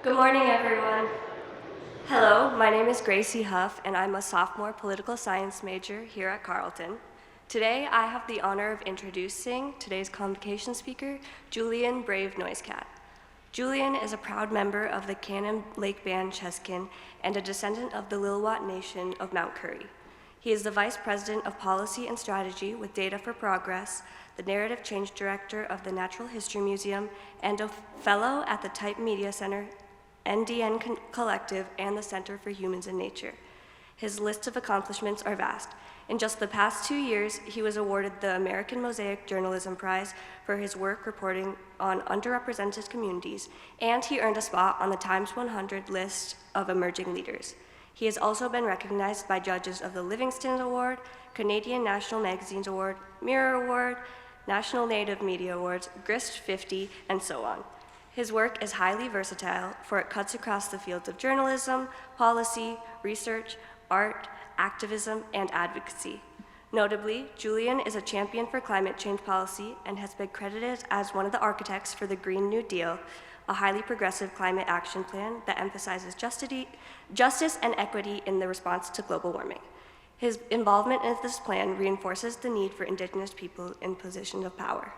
Good morning, everyone. Hello, my name is Gracie Huff, and I'm a sophomore political science major here at Carleton. Today, I have the honor of introducing today's convocation speaker, Julian Brave NoiseCat. Julian is a proud member of the Canim Lake Band Tsq'escen and a descendant of the Lil'Wat Nation of Mount Currie. He is the Vice President of Policy and Strategy with Data for Progress, the Narrative Change Director of the Natural History Museum, and a Fellow at the Type Media Center, NDN Collective, and the Center for Humans and Nature. His list of accomplishments are vast. In just the past 2 years, he was awarded the American Mosaic Journalism Prize for his work reporting on underrepresented communities, and he earned a spot on the Times 100 list of emerging leaders. He has also been recognized by judges of the Livingston Award, Canadian National Magazines Award, Mirror Award, National Native Media Awards, Grist 50, and so on. His work is highly versatile, for it cuts across the fields of journalism, policy, research, art, activism, and advocacy. Notably, Julian is a champion for climate change policy and has been credited as one of the architects for the Green New Deal, a highly progressive climate action plan that emphasizes justice and equity in the response to global warming. His involvement in this plan reinforces the need for Indigenous people in positions of power.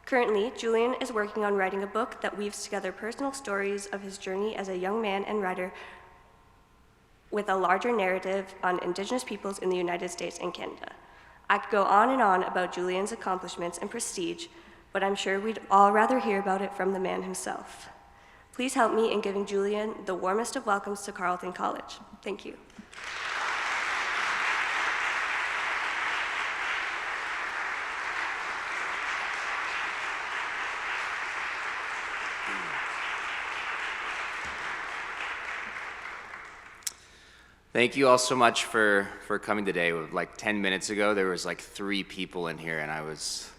Currently, Julian is working on writing a book that weaves together personal stories of his journey as a young man and writer with a larger narrative on Indigenous peoples in the United States and Canada. I could go on and on about Julian's accomplishments and prestige, but I'm sure we'd all rather hear about it from the man himself. Please help me in giving Julian the warmest of welcomes to Carleton College. Thank you. Thank you all so much for coming today. Like 10 minutes ago, there was like 3 people in here, and I was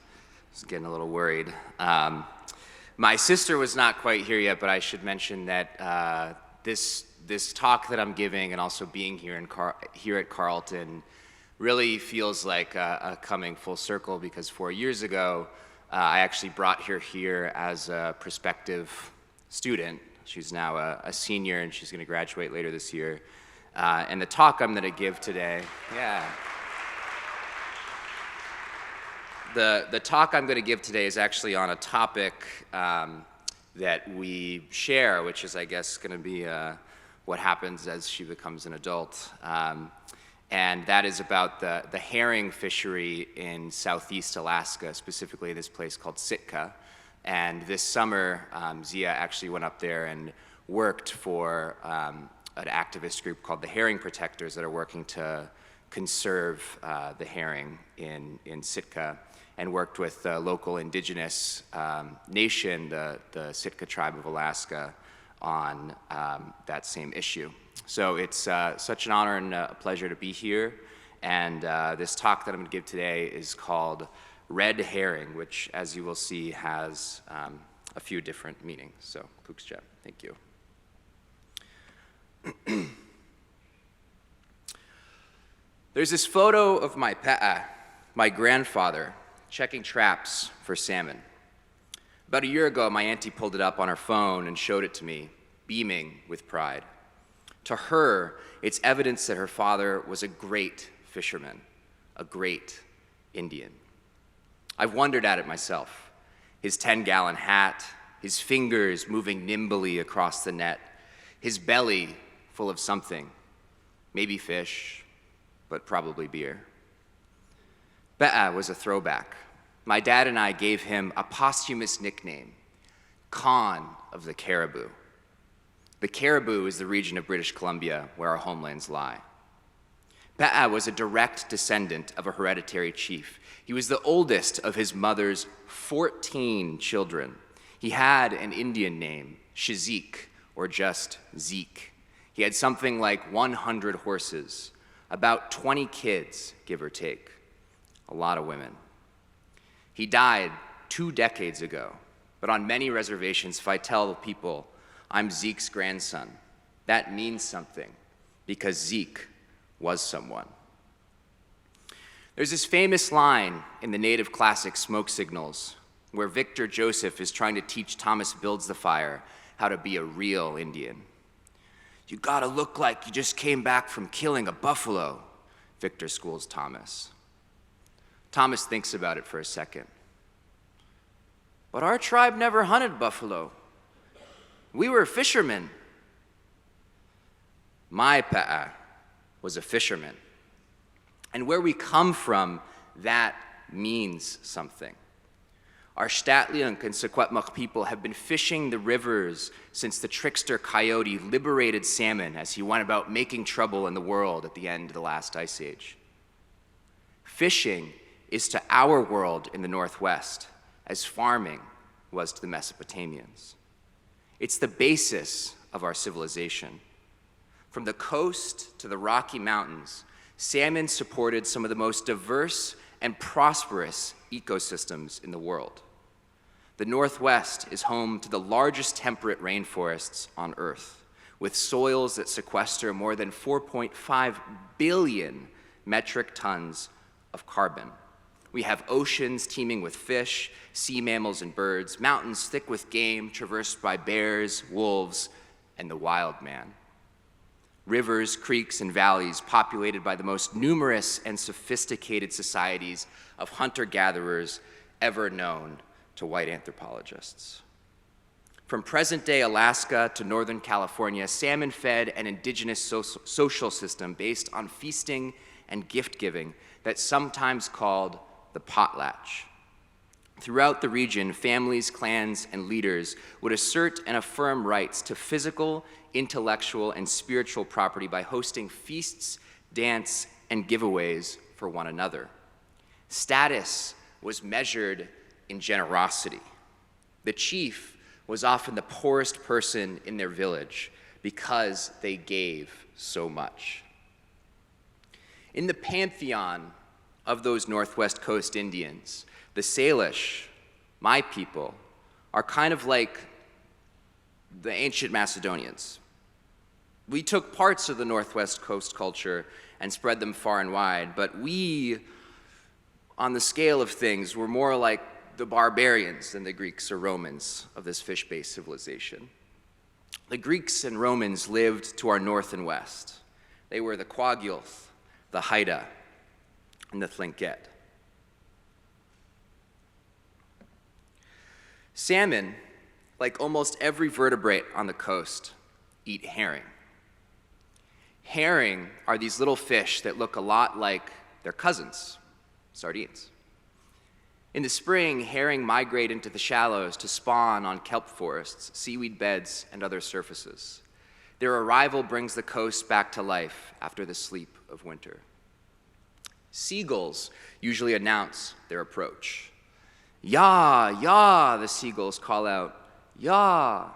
getting a little worried. My sister was not quite here yet, but I should mention that this talk that I'm giving and also being here here at Carleton really feels like a coming full circle, because 4 years ago, I actually brought her here as a prospective student. She's now a senior, and she's going to graduate later this year. And the talk I'm going to give today, the talk I'm going to give today is actually on a topic that we share, which is, I guess, going to be what happens as she becomes an adult. And that is about the herring fishery in southeast Alaska, specifically this place called Sitka. And this summer, Zia actually went up there and worked for an activist group called the Herring Protectors that are working to conserve the herring in Sitka, and worked with the local Indigenous nation, the Sitka tribe of Alaska, on that same issue. So it's such an honor and a pleasure to be here. And this talk that I'm going to give today is called Red Herring, which, as you will see, has a few different meanings. So, Kuksja, thank you. There's this photo of my pa'a, my grandfather, checking traps for salmon. About a year ago, my auntie pulled it up on her phone and showed it to me, beaming with pride. To her, it's evidence that her father was a great fisherman, a great Indian. I've wondered at it myself. His 10-gallon hat, his fingers moving nimbly across the net, his belly full of something, maybe fish, but probably beer. Be'a was a throwback. My dad and I gave him a posthumous nickname, Khan of the Caribou. The Caribou is the region of British Columbia where our homelands lie. Be'a was a direct descendant of a hereditary chief. He was the oldest of his mother's 14 children. He had an Indian name, Shazik, or just Zeke. He had something like 100 horses, about 20 kids, give or take, a lot of women. He died 2 decades ago, but on many reservations, if I tell people I'm Zeke's grandson, that means something, because Zeke was someone. There's this famous line in the native classic Smoke Signals where Victor Joseph is trying to teach Thomas Builds the Fire how to be a real Indian. "You gotta look like you just came back from killing a buffalo," Victor schools Thomas. Thomas thinks about it for a second. "But our tribe never hunted buffalo. We were fishermen." My pa'a was a fisherman. And where we come from, that means something. Our Statliunk and Secwepemc people have been fishing the rivers since the trickster coyote liberated salmon as he went about making trouble in the world at the end of the last ice age. Fishing is to our world in the Northwest as farming was to the Mesopotamians. It's the basis of our civilization. From the coast to the Rocky Mountains, salmon supported some of the most diverse and prosperous ecosystems in the world. The Northwest is home to the largest temperate rainforests on Earth, with soils that sequester more than 4.5 billion metric tons of carbon. We have oceans teeming with fish, sea mammals and birds, mountains thick with game traversed by bears, wolves, and the wild man. Rivers, creeks, and valleys populated by the most numerous and sophisticated societies of hunter-gatherers ever known to white anthropologists. From present-day Alaska to Northern California, salmon fed an indigenous social system based on feasting and gift-giving that's sometimes called the potlatch. Throughout the region, families, clans, and leaders would assert and affirm rights to physical, intellectual, and spiritual property by hosting feasts, dance, and giveaways for one another. Status was measured in generosity. The chief was often the poorest person in their village because they gave so much. In the pantheon of those Northwest Coast Indians, the Salish, my people, are kind of like the ancient Macedonians. We took parts of the Northwest Coast culture and spread them far and wide, but we, on the scale of things, were more like the barbarians than the Greeks or Romans of this fish-based civilization. The Greeks and Romans lived to our north and west. They were the Quagulth, the Haida, and the Tlingit. Salmon, like almost every vertebrate on the coast, eat herring. Herring are these little fish that look a lot like their cousins, sardines. In the spring, herring migrate into the shallows to spawn on kelp forests, seaweed beds, and other surfaces. Their arrival brings the coast back to life after the sleep of winter. Seagulls usually announce their approach. "Ya, ya," the seagulls call out, "Ya."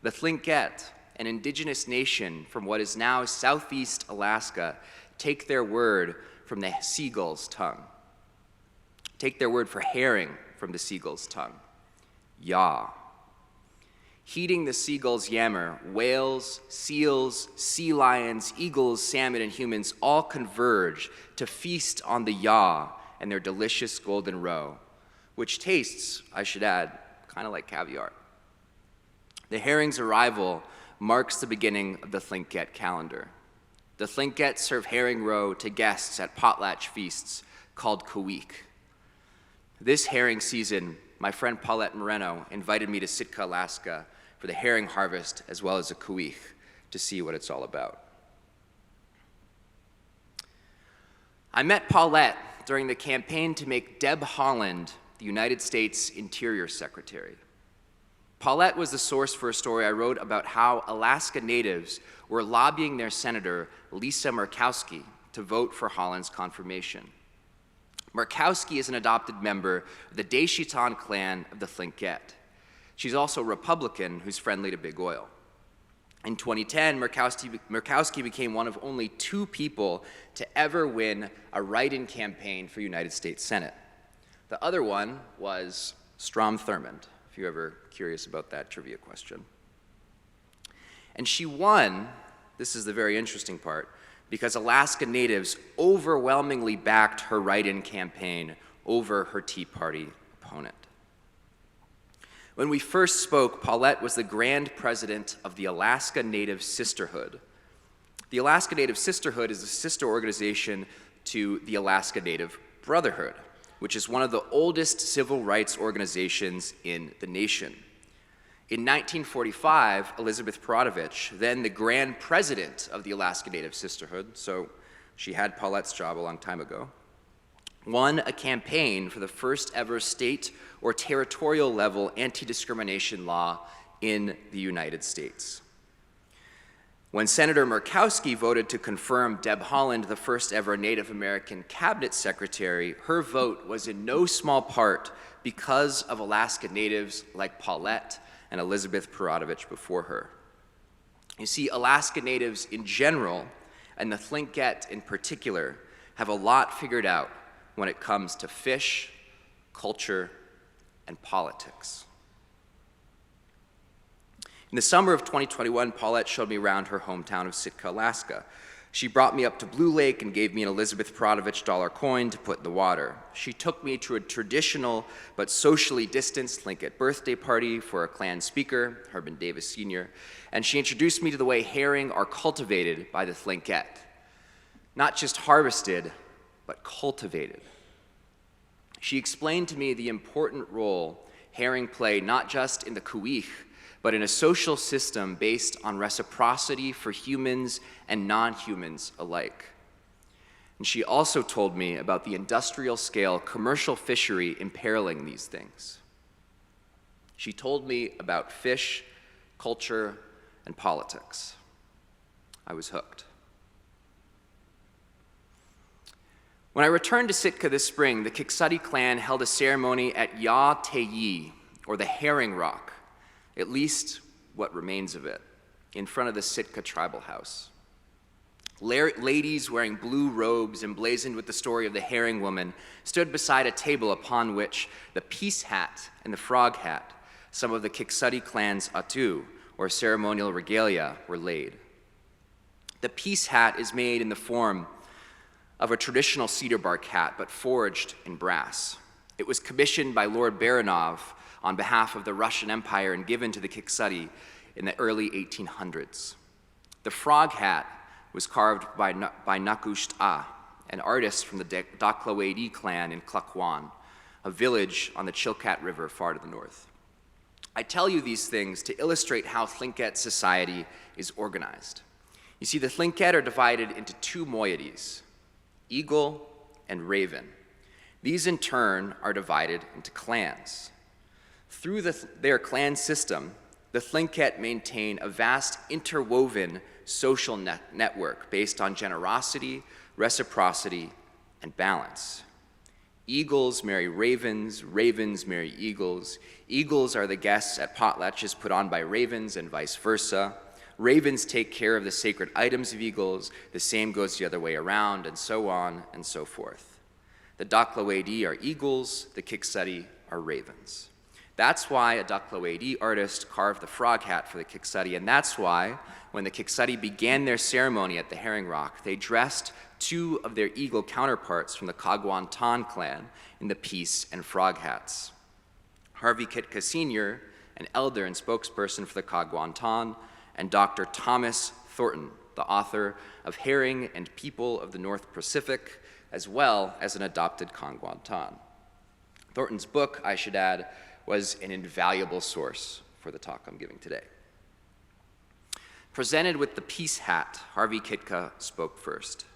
The Tlingit, an indigenous nation from what is now southeast Alaska, take their word from the seagull's tongue. Take their word for herring from the seagull's tongue, "Ya." Heeding the seagull's yammer, whales, seals, sea lions, eagles, salmon, and humans all converge to feast on the ya and their delicious golden roe, which tastes, I should add, kind of like caviar. The herring's arrival marks the beginning of the Tlingit calendar. The Tlingit serve herring roe to guests at potlatch feasts called Kawik. This herring season, my friend Paulette Moreno invited me to Sitka, Alaska for the herring harvest as well as a Kawik to see what it's all about. I met Paulette during the campaign to make Deb Haaland the United States Interior Secretary. Paulette was the source for a story I wrote about how Alaska Natives were lobbying their senator, Lisa Murkowski, to vote for Haaland's confirmation. Murkowski is an adopted member of the Deshitan clan of the Tlingit. She's also a Republican who's friendly to big oil. In 2010, Murkowski became one of only 2 people to ever win a write-in campaign for United States Senate. The other one was Strom Thurmond, if you're ever curious about that trivia question. And she won, this is the very interesting part, because Alaska Natives overwhelmingly backed her write-in campaign over her Tea Party opponent. When we first spoke, Paulette was the grand president of the Alaska Native Sisterhood. The Alaska Native Sisterhood is a sister organization to the Alaska Native Brotherhood, which is one of the oldest civil rights organizations in the nation. In 1945, Elizabeth Perodovich, then the grand president of the Alaska Native Sisterhood, so she had Paulette's job a long time ago, won a campaign for the first ever state or territorial level anti-discrimination law in the United States. When Senator Murkowski voted to confirm Deb Haaland the first ever Native American cabinet secretary, her vote was in no small part because of Alaska Natives like Paulette and Elizabeth Perodovich before her. You see, Alaska Natives in general, and the Tlingit in particular, have a lot figured out when it comes to fish, culture, and politics. In the summer of 2021, Paulette showed me around her hometown of Sitka, Alaska. She brought me up to Blue Lake and gave me an Elizabeth Perodovich dollar coin to put in the water. She took me to a traditional but socially distanced Tlingit birthday party for a clan speaker, Herman Davis Sr., and she introduced me to the way herring are cultivated by the Tlingit. Not just harvested, but cultivated. She explained to me the important role herring play not just in the Kuich, but in a social system based on reciprocity for humans and non-humans alike. And she also told me about the industrial-scale commercial fishery imperiling these things. She told me about fish, culture, and politics. I was hooked. When I returned to Sitka this spring, the Tsq'escen clan held a ceremony at Ya Teyi, or the Herring Rock, at least what remains of it, in front of the Sitka tribal house. Ladies wearing blue robes emblazoned with the story of the herring woman stood beside a table upon which the peace hat and the frog hat, some of the Tsq'escen clan's atu, or ceremonial regalia, were laid. The peace hat is made in the form of a traditional cedar bark hat, but forged in brass. It was commissioned by Lord Baranov on behalf of the Russian Empire and given to the Tsq'escen in the early 1800s. The frog hat was carved by Nakusht A, an artist from the Daklawadi clan in Klakwan, a village on the Chilkat River far to the north. I tell you these things to illustrate how Tlingit society is organized. You see, the Tlingit are divided into two moieties, eagle and raven. These in turn are divided into clans. Through their clan system, the Tlingit maintain a vast interwoven social network based on generosity, reciprocity, and balance. Eagles marry ravens, ravens marry eagles. Eagles are the guests at potlatches put on by ravens and vice versa. Ravens take care of the sacred items of eagles. The same goes the other way around, and so on and so forth. The Daklawadi are eagles, the Tsq'escen are ravens. That's why a Daklawadi artist carved the frog hat for the Tsq'escen, and that's why when the Tsq'escen began their ceremony at the Herring Rock, they dressed two of their eagle counterparts from the Kagwantan clan in the peace and frog hats. Harvey Kitka Sr., an elder and spokesperson for the Kagwantan, and Dr. Thomas Thornton, the author of Herring and People of the North Pacific, as well as an adopted Kagwantan. Thornton's book, I should add, was an invaluable source for the talk I'm giving today. Presented with the peace hat, Harvey Kitka spoke first.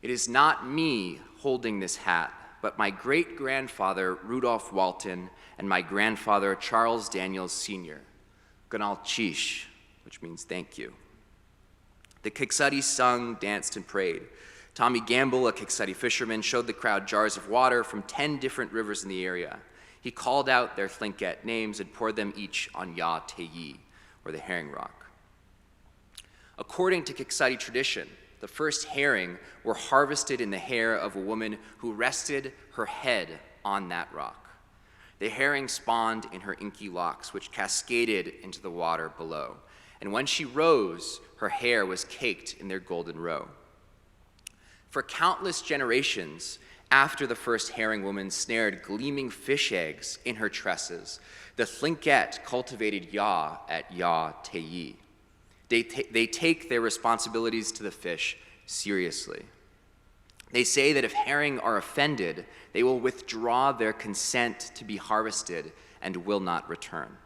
It is not me holding this hat, but my great-grandfather Rudolph Walton and my grandfather Charles Daniels Sr., Ganal Chish, which means thank you. The Tsq'escen sung, danced, and prayed. Tommy Gamble, a Tsq'escen fisherman, showed the crowd jars of water from 10 different rivers in the area. He called out their Tlingit names and poured them each on Ya Teyi, or the Herring Rock. According to Tsq'escen tradition, the first herring were harvested in the hair of a woman who rested her head on that rock. The herring spawned in her inky locks, which cascaded into the water below. And when she rose, her hair was caked in their golden roe. For countless generations, After the first herring woman snared gleaming fish eggs in her tresses, the Tlingit cultivated yaw at Yaw Teyi. They take their responsibilities to the fish seriously. They say that if herring are offended, they will withdraw their consent to be harvested and will not return.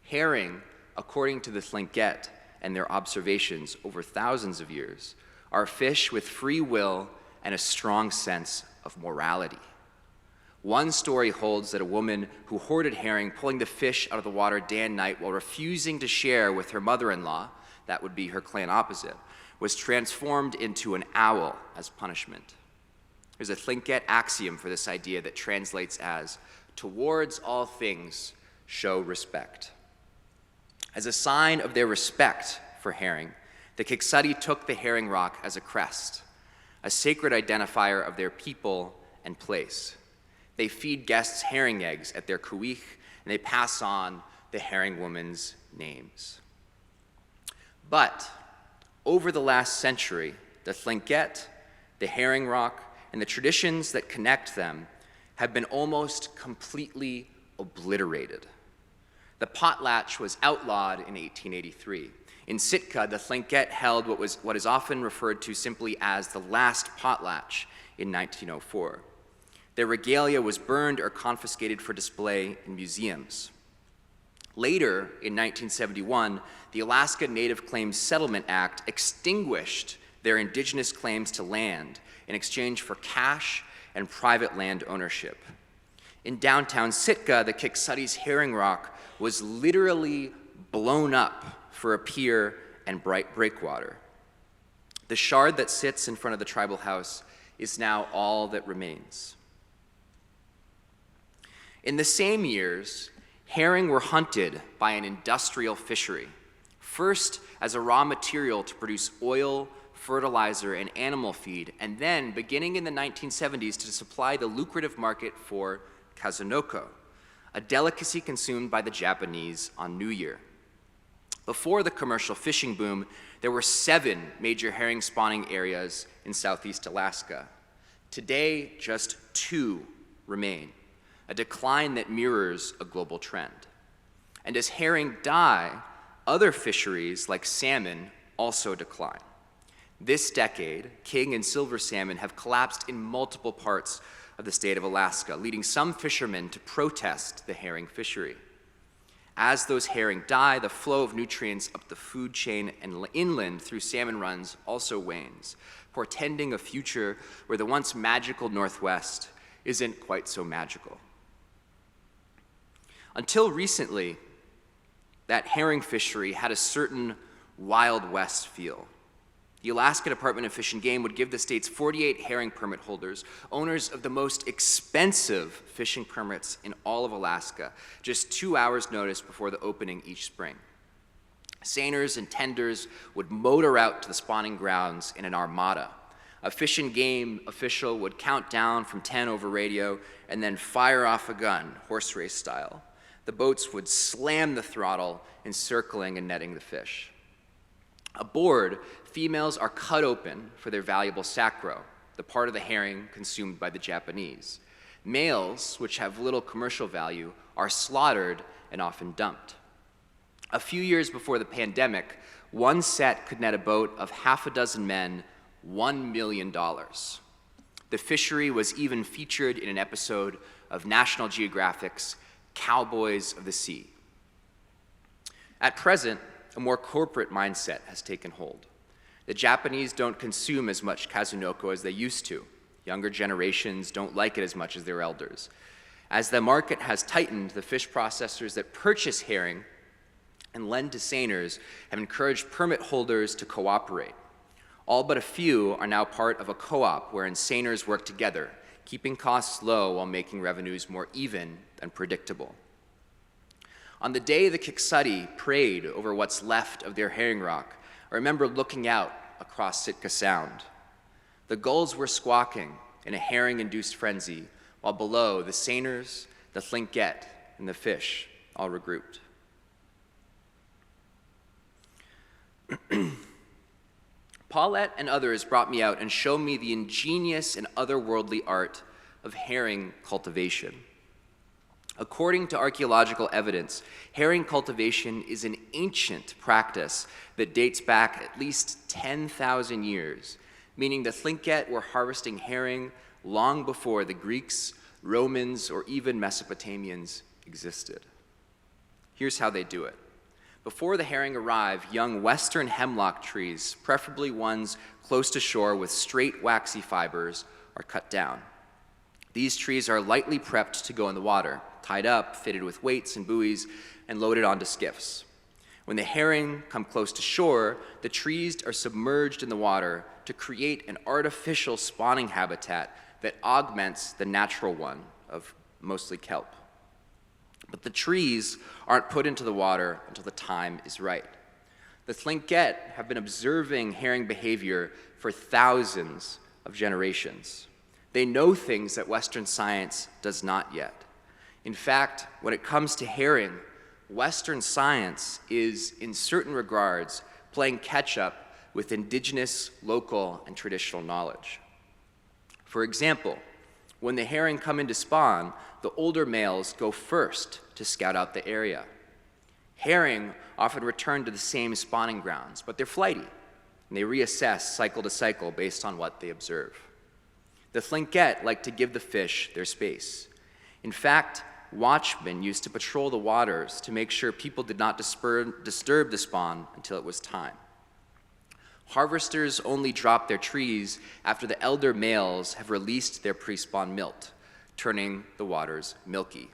Herring, according to the Tlingit and their observations over thousands of years, are fish with free will and a strong sense of morality. One story holds that a woman who hoarded herring, pulling the fish out of the water day and night while refusing to share with her mother-in-law, that would be her clan opposite, was transformed into an owl as punishment. There's a Tlingit axiom for this idea that translates as, "Towards all things, show respect." As a sign of their respect for herring, the Tsq'escen took the herring rock as a crest, a sacred identifier of their people and place. They feed guests herring eggs at their kuich, and they pass on the herring woman's names. But over the last century, the Tlingit, the herring rock, and the traditions that connect them have been almost completely obliterated. The potlatch was outlawed in 1883. In Sitka, the Tlingit held what is often referred to simply as the last potlatch in 1904. Their regalia was burned or confiscated for display in museums. Later, in 1971, the Alaska Native Claims Settlement Act extinguished their indigenous claims to land in exchange for cash and private land ownership. In downtown Sitka, the Tsq'escen herring rock was literally blown up for a pier and bright breakwater. The shard that sits in front of the tribal house is now all that remains. In the same years, herring were hunted by an industrial fishery, first as a raw material to produce oil, fertilizer, and animal feed, and then, beginning in the 1970s, to supply the lucrative market for kazunoko, a delicacy consumed by the Japanese on New Year. Before the commercial fishing boom, there were 7 major herring spawning areas in southeast Alaska. Today, just 2 remain, a decline that mirrors a global trend. And as herring die, other fisheries like salmon also decline. This decade, king and silver salmon have collapsed in multiple parts of the state of Alaska, leading some fishermen to protest the herring fishery. As those herring die, the flow of nutrients up the food chain and inland through salmon runs also wanes, portending a future where the once magical Northwest isn't quite so magical. Until recently, that herring fishery had a certain Wild West feel. The Alaska Department of Fish and Game would give the state's 48 herring permit holders, owners of the most expensive fishing permits in all of Alaska, just 2 hours' notice before the opening each spring. Seiners and tenders would motor out to the spawning grounds in an armada. A Fish and Game official would count down from 10 over radio and then fire off a gun, horse race style. The boats would slam the throttle, encircling and netting the fish. Aboard, females are cut open for their valuable sacro, the part of the herring consumed by the Japanese. Males, which have little commercial value, are slaughtered and often dumped. A few years before the pandemic, one set could net a boat of half a dozen men $1 million. The fishery was even featured in an episode of National Geographic's Cowboys of the Sea. At present, a more corporate mindset has taken hold. The Japanese don't consume as much kazunoko as they used to. Younger generations don't like it as much as their elders. As the market has tightened, the fish processors that purchase herring and lend to seiners have encouraged permit holders to cooperate. All but a few are now part of a co-op wherein seiners work together, keeping costs low while making revenues more even and predictable. On the day the Tsq'escen prayed over what's left of their herring rock, I remember looking out across Sitka Sound. The gulls were squawking in a herring-induced frenzy, while below the seiners, the Tlingit, and the fish all regrouped. Paulette and others brought me out and showed me the ingenious and otherworldly art of herring cultivation. According to archaeological evidence, herring cultivation is an ancient practice that dates back at least 10,000 years, meaning the Tlingit were harvesting herring long before the Greeks, Romans, or even Mesopotamians existed. Here's how they do it. Before the herring arrive, young western hemlock trees, preferably ones close to shore with straight waxy fibers, are cut down. These trees are lightly prepped to go in the water, tied up, fitted with weights and buoys, and loaded onto skiffs. When the herring come close to shore, the trees are submerged in the water to create an artificial spawning habitat that augments the natural one of mostly kelp. But the trees aren't put into the water until the time is right. The Tlingit have been observing herring behavior for thousands of generations. They know things that Western science does not yet. In fact, when it comes to herring, Western science is, in certain regards, playing catch-up with indigenous, local, and traditional knowledge. For example, when the herring come into spawn, the older males go first to scout out the area. Herring often return to the same spawning grounds, but they're flighty, and they reassess cycle to cycle based on what they observe. The Tlingit like to give the fish their space. In fact, watchmen used to patrol the waters to make sure people did not disturb the spawn until it was time. Harvesters only drop their trees after the elder males have released their pre-spawn milt, turning the waters milky.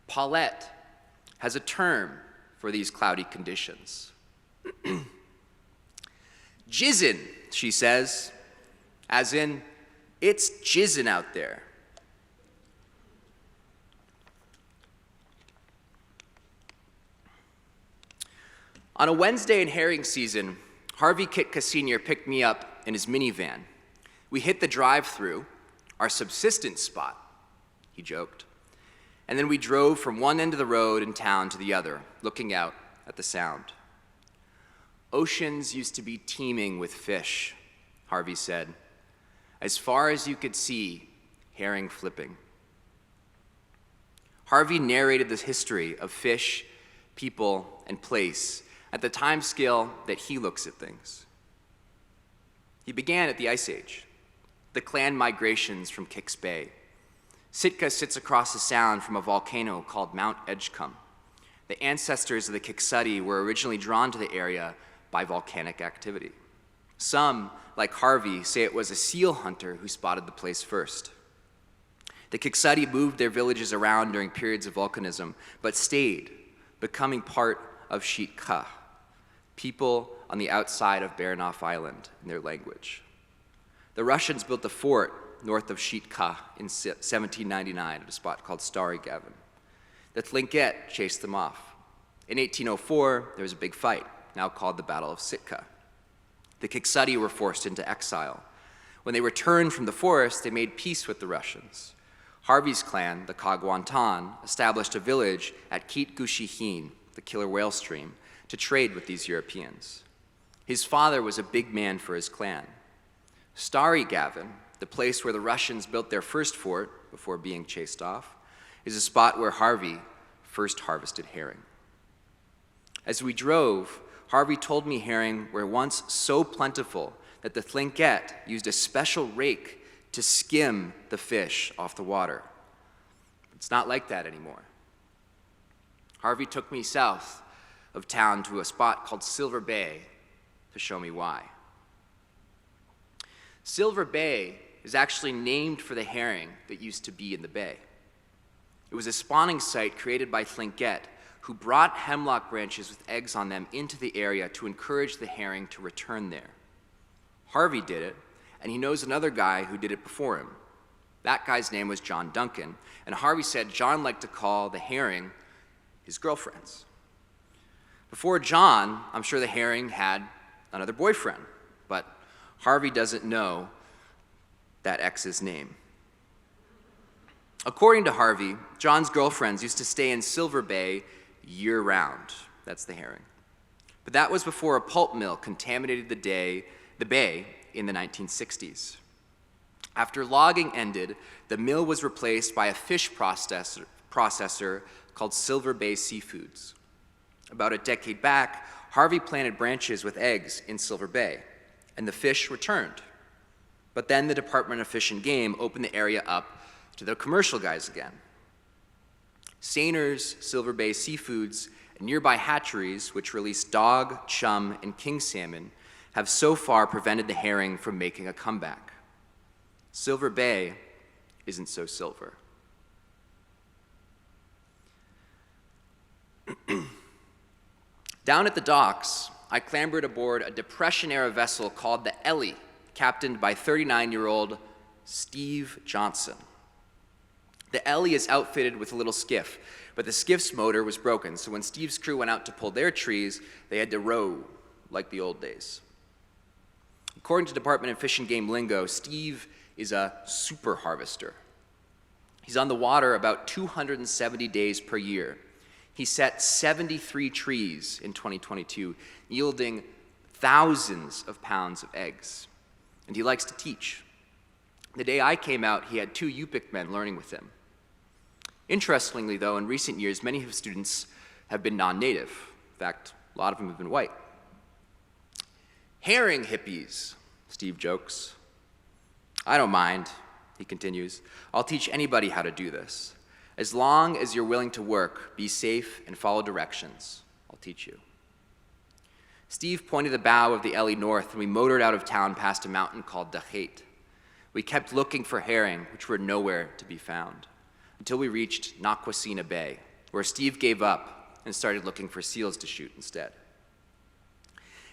Paulette has a term for these cloudy conditions. Jizzin', she says, as in, it's jizzin' out there. On a Wednesday in herring season, Harvey Kitka Sr. picked me up in his minivan. We hit the drive-thru, our subsistence spot, he joked, and then we drove from one end of the road in town to the other, looking out at the sound. Oceans used to be teeming with fish, Harvey said. As far as you could see, herring flipping. Harvey narrated the history of fish, people, and place at the time scale that he looks at things. He began at the Ice Age, the clan migrations from Kicks Bay. Sitka sits across the sound from a volcano called Mount Edgecumbe. The ancestors of the Kiksadi were originally drawn to the area by volcanic activity. Some, like Harvey, say it was a seal hunter who spotted the place first. The Kiksadi moved their villages around during periods of volcanism, but stayed, becoming part of Sitka, people on the outside of Baranof Island in their language. The Russians built a fort north of Sitka in 1799 at a spot called Stary Gavin. The Tlingit chased them off. In 1804, there was a big fight, now called the Battle of Sitka. The Kiksadi were forced into exile. When they returned from the forest, they made peace with the Russians. Harvey's clan, the Kagwantan, established a village at Keet-Gushihin, the Killer Whale Stream, to trade with these Europeans. His father was a big man for his clan. Stary Gavin, the place where the Russians built their first fort before being chased off, is a spot where Harvey first harvested herring. As we drove, Harvey told me herring were once so plentiful that the Tlingit used a special rake to skim the fish off the water. It's not like that anymore. Harvey took me south of town to a spot called Silver Bay to show me why. Silver Bay is actually named for the herring that used to be in the bay. It was a spawning site created by Tlingit, who brought hemlock branches with eggs on them into the area to encourage the herring to return there. Harvey did it, and he knows another guy who did it before him. That guy's name was John Duncan, and Harvey said John liked to call the herring his girlfriends. Before John, I'm sure the herring had another boyfriend, but Harvey doesn't know that ex's name. According to Harvey, John's girlfriends used to stay in Silver Bay year-round. That's the herring. But that was before a pulp mill contaminated the day the bay in the 1960s. After logging ended, the mill was replaced by a fish processor called Silver Bay Seafoods. About a decade back, Harvey planted branches with eggs in Silver Bay, and the fish returned. But then the Department of Fish and Game opened the area up to the commercial guys again. Seiner's, Silver Bay Seafoods, and nearby hatcheries, which release dog, chum, and king salmon, have so far prevented the herring from making a comeback. Silver Bay isn't so silver. Down at the docks, I clambered aboard a Depression-era vessel called the Ellie, captained by 39-year-old Steve Johnson. The Ellie is outfitted with a little skiff, but the skiff's motor was broken, so when Steve's crew went out to pull their trees, they had to row like the old days. According to Department of Fish and Game lingo, Steve is a super harvester. He's on the water about 270 days per year. He set 73 trees in 2022, yielding thousands of pounds of eggs. And he likes to teach. The day I came out, he had 2 Yupik men learning with him. Interestingly, though, in recent years, many of his students have been non-native. In fact, a lot of them have been white. Herring hippies, Steve jokes. I don't mind, he continues. I'll teach anybody how to do this. As long as you're willing to work, be safe, and follow directions, I'll teach you. Steve pointed the bow of the Ellie north, and we motored out of town past a mountain called Dachet. We kept looking for herring, which were nowhere to be found, until we reached Naquasina Bay, where Steve gave up and started looking for seals to shoot instead.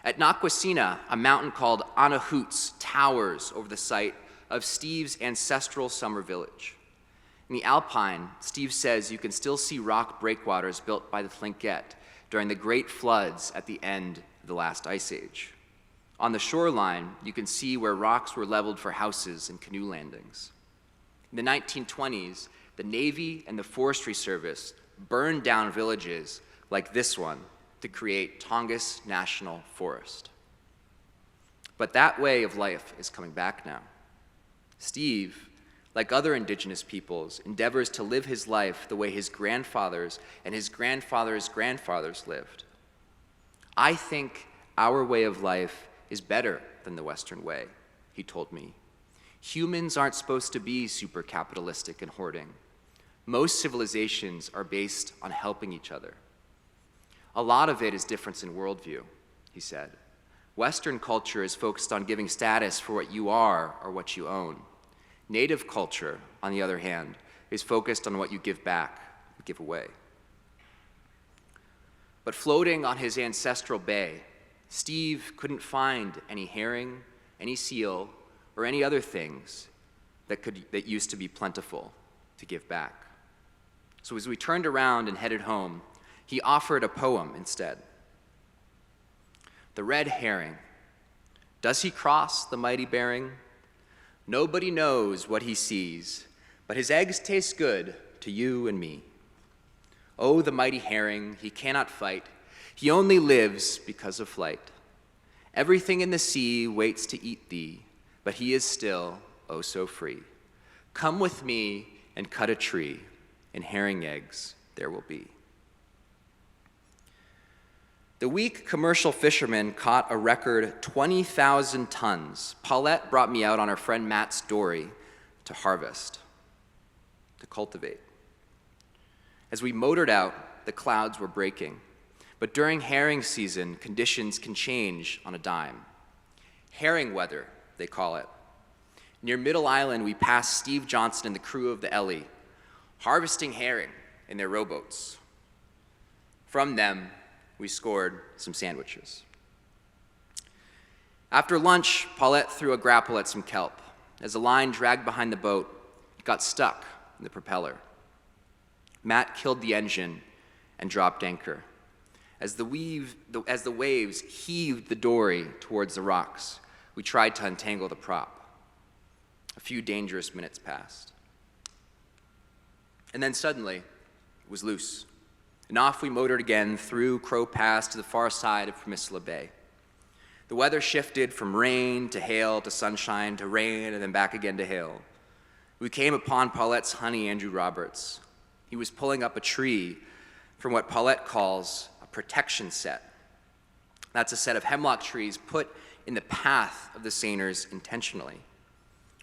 At Naquasina, a mountain called Anahoots towers over the site of Steve's ancestral summer village. In the Alpine, Steve says you can still see rock breakwaters built by the Tlingit during the great floods at the end of the last ice age. On the shoreline, you can see where rocks were leveled for houses and canoe landings. In the 1920s, the Navy and the Forestry Service burned down villages like this one to create Tongass National Forest. But that way of life is coming back now. Steve, like other Indigenous peoples, endeavors to live his life the way his grandfathers and his grandfathers' grandfathers lived. I think our way of life is better than the Western way, he told me. Humans aren't supposed to be super capitalistic and hoarding. Most civilizations are based on helping each other. A lot of it is difference in worldview, he said. Western culture is focused on giving status for what you are or what you own. Native culture, on the other hand, is focused on what you give back, give away. But floating on his ancestral bay, Steve couldn't find any herring, any seal, or any other things that used to be plentiful to give back. So as we turned around and headed home, he offered a poem instead. The red herring, does he cross the mighty Bering? Nobody knows what he sees, but his eggs taste good to you and me. Oh, the mighty herring, he cannot fight. He only lives because of flight. Everything in the sea waits to eat thee, but he is still, oh so free. Come with me and cut a tree, and herring eggs there will be. The week commercial fishermen caught a record 20,000 tons. Paulette brought me out on her friend Matt's dory to harvest, to cultivate. As we motored out, the clouds were breaking. But during herring season, conditions can change on a dime. Herring weather, they call it. Near Middle Island, we passed Steve Johnson and the crew of the Ellie, harvesting herring in their rowboats. From them, we scored some sandwiches. After lunch, Paulette threw a grapple at some kelp. As the line dragged behind the boat, it got stuck in the propeller. Matt killed the engine and dropped anchor. As the waves heaved the dory towards the rocks, we tried to untangle the prop. A few dangerous minutes passed. And then suddenly, it was loose. And off we motored again through Crow Pass to the far side of Peninsula Bay. The weather shifted from rain to hail to sunshine to rain and then back again to hail. We came upon Paulette's honey, Andrew Roberts. He was pulling up a tree from what Paulette calls a protection set. That's a set of hemlock trees put in the path of the seiners intentionally.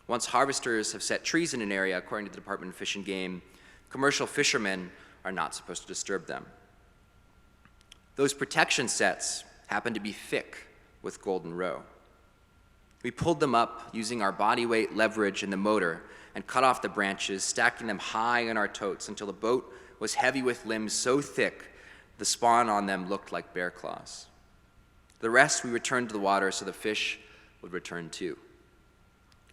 Once harvesters have set trees in an area, according to the Department of Fish and Game, commercial fishermen are not supposed to disturb them. Those protection sets happen to be thick with golden roe. We pulled them up using our body weight leverage in the motor and cut off the branches, stacking them high in our totes until the boat was heavy with limbs so thick the spawn on them looked like bear claws. The rest we returned to the water so the fish would return too.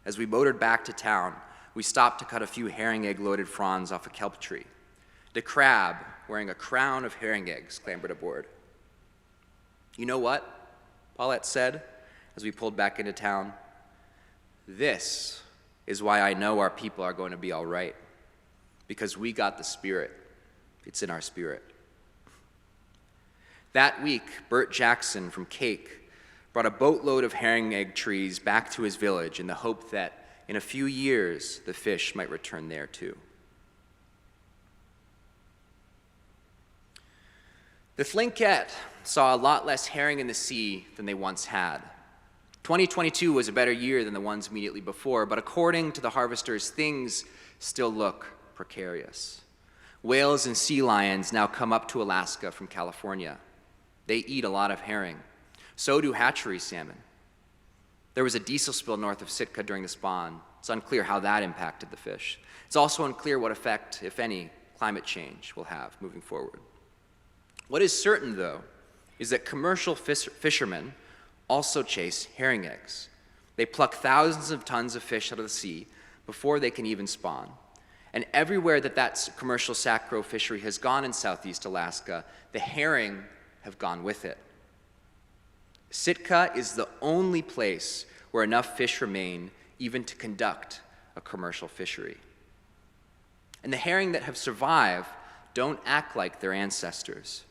As we motored back to town, we stopped to cut a few herring egg-loaded fronds off a kelp tree. The crab, wearing a crown of herring eggs, clambered aboard. "You know what?" Paulette said as we pulled back into town. "This is why I know our people are going to be all right, because we got the spirit. It's in our spirit." That week, Bert Jackson from Cake brought a boatload of herring egg trees back to his village in the hope that in a few years the fish might return there too. The Thlinket saw a lot less herring in the sea than they once had. 2022 was a better year than the ones immediately before, but according to the harvesters, things still look precarious. Whales and sea lions now come up to Alaska from California. They eat a lot of herring. So do hatchery salmon. There was a diesel spill north of Sitka during the spawn. It's unclear how that impacted the fish. It's also unclear what effect, if any, climate change will have moving forward. What is certain, though, is that commercial fishermen also chase herring eggs. They pluck thousands of tons of fish out of the sea before they can even spawn. And everywhere that commercial sacro fishery has gone in southeast Alaska, the herring have gone with it. Sitka is the only place where enough fish remain even to conduct a commercial fishery. And the herring that have survived don't act like their ancestors.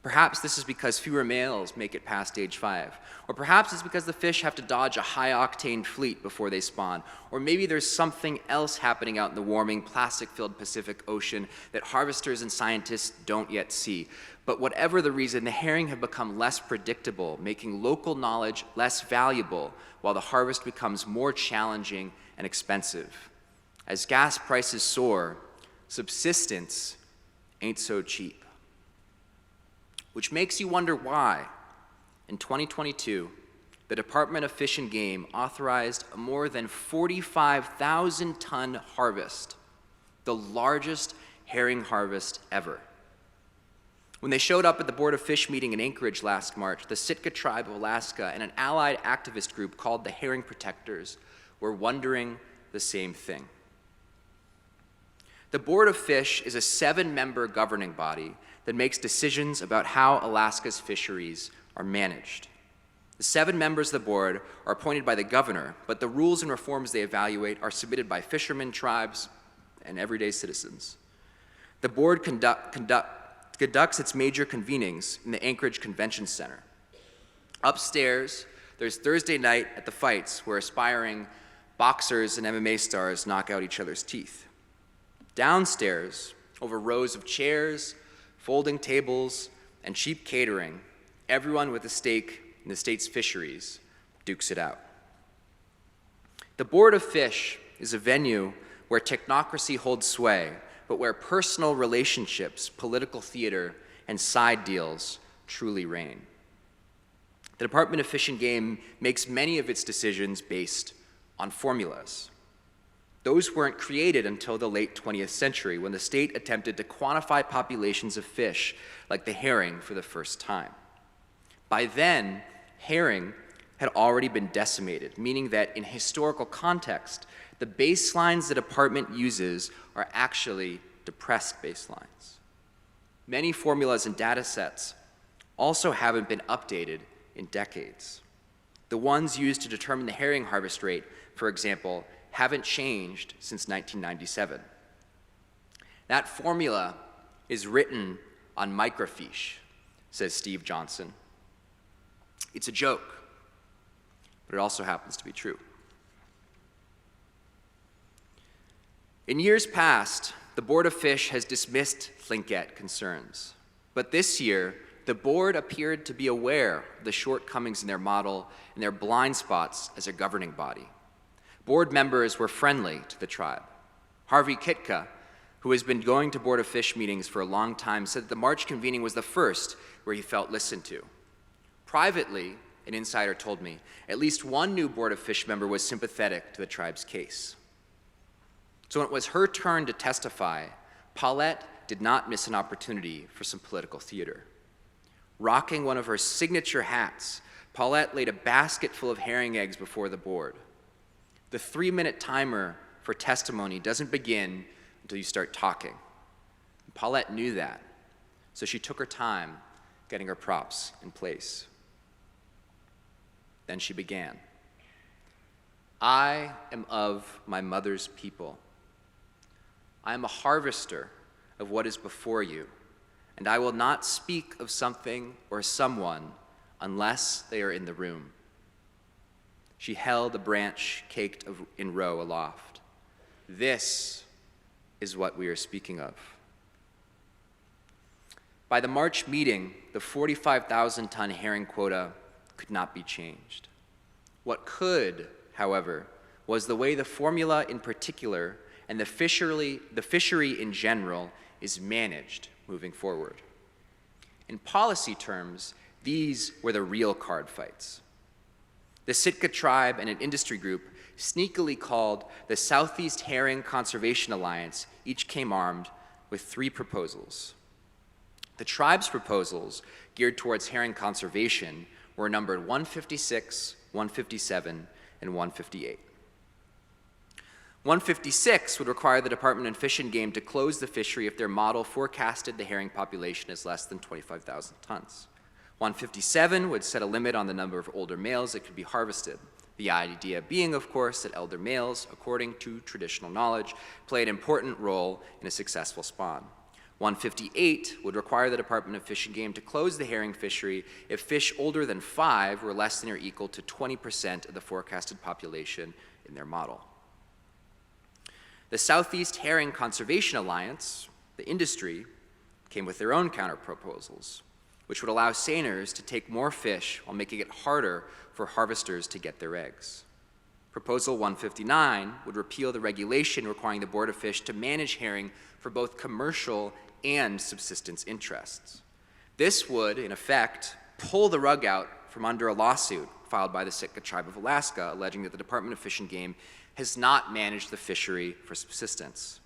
Perhaps this is because fewer males make it past age 5. Or perhaps it's because the fish have to dodge a high-octane fleet before they spawn. Or maybe there's something else happening out in the warming, plastic-filled Pacific Ocean that harvesters and scientists don't yet see. But whatever the reason, the herring have become less predictable, making local knowledge less valuable, while the harvest becomes more challenging and expensive. As gas prices soar, subsistence ain't so cheap. Which makes you wonder why, in 2022, the Department of Fish and Game authorized a more than 45,000-ton harvest, the largest herring harvest ever. When they showed up at the Board of Fish meeting in Anchorage last March, the Sitka Tribe of Alaska and an allied activist group called the Herring Protectors were wondering the same thing. The Board of Fish is a 7-member governing body that makes decisions about how Alaska's fisheries are managed. The 7 members of the board are appointed by the governor, but the rules and reforms they evaluate are submitted by fishermen, tribes, and everyday citizens. The board conducts its major convenings in the Anchorage Convention Center. Upstairs, there's Thursday night at the fights where aspiring boxers and MMA stars knock out each other's teeth. Downstairs, over rows of chairs, folding tables, and cheap catering, everyone with a stake in the state's fisheries dukes it out. The Board of Fish is a venue where technocracy holds sway, but where personal relationships, political theater, and side deals truly reign. The Department of Fish and Game makes many of its decisions based on formulas. Those weren't created until the late 20th century, when the state attempted to quantify populations of fish, like the herring, for the first time. By then, herring had already been decimated, meaning that in historical context, the baselines the department uses are actually depressed baselines. Many formulas and data sets also haven't been updated in decades. The ones used to determine the herring harvest rate, for example, haven't changed since 1997. That formula is written on microfiche, says Steve Johnson. It's a joke. but it also happens to be true. In years past, the Board of Fish has dismissed Tlingit concerns, but this year, the board appeared to be aware of the shortcomings in their model and their blind spots as a governing body. Board members were friendly to the tribe. Harvey Kitka, who has been going to Board of Fish meetings for a long time, said that the March convening was the first where he felt listened to. Privately, an insider told me, at least one new Board of Fish member was sympathetic to the tribe's case. So when it was her turn to testify, Paulette did not miss an opportunity for some political theater. Rocking one of her signature hats, Paulette laid a basket full of herring eggs before the board. The 3-minute timer for testimony doesn't begin until you start talking. Paulette knew that, so she took her time getting her props in place. Then she began. I am of my mother's people. I am a harvester of what is before you, and I will not speak of something or someone unless they are in the room. She held a branch caked in roe aloft. This is what we are speaking of. By the March meeting, the 45,000-ton herring quota could not be changed. What could, however, was the way the formula in particular and the fishery in general is managed moving forward. In policy terms, these were the real card fights. The Sitka tribe and an industry group, sneakily called the Southeast Herring Conservation Alliance, each came armed with 3 proposals. The tribe's proposals, geared towards herring conservation, were numbered 156, 157, and 158. 156 would require the Department of Fish and Game to close the fishery if their model forecasted the herring population as less than 25,000 tons. 157 would set a limit on the number of older males that could be harvested. The idea being, of course, that elder males, according to traditional knowledge, play an important role in a successful spawn. 158 would require the Department of Fish and Game to close the herring fishery if fish older than 5 were less than or equal to 20% of the forecasted population in their model. The Southeast Herring Conservation Alliance, the industry, came with their own counter-proposals, which would allow seiners to take more fish while making it harder for harvesters to get their eggs. Proposal 159 would repeal the regulation requiring the Board of Fish to manage herring for both commercial and subsistence interests. This would, in effect, pull the rug out from under a lawsuit filed by the Sitka Tribe of Alaska alleging that the Department of Fish and Game has not managed the fishery for subsistence.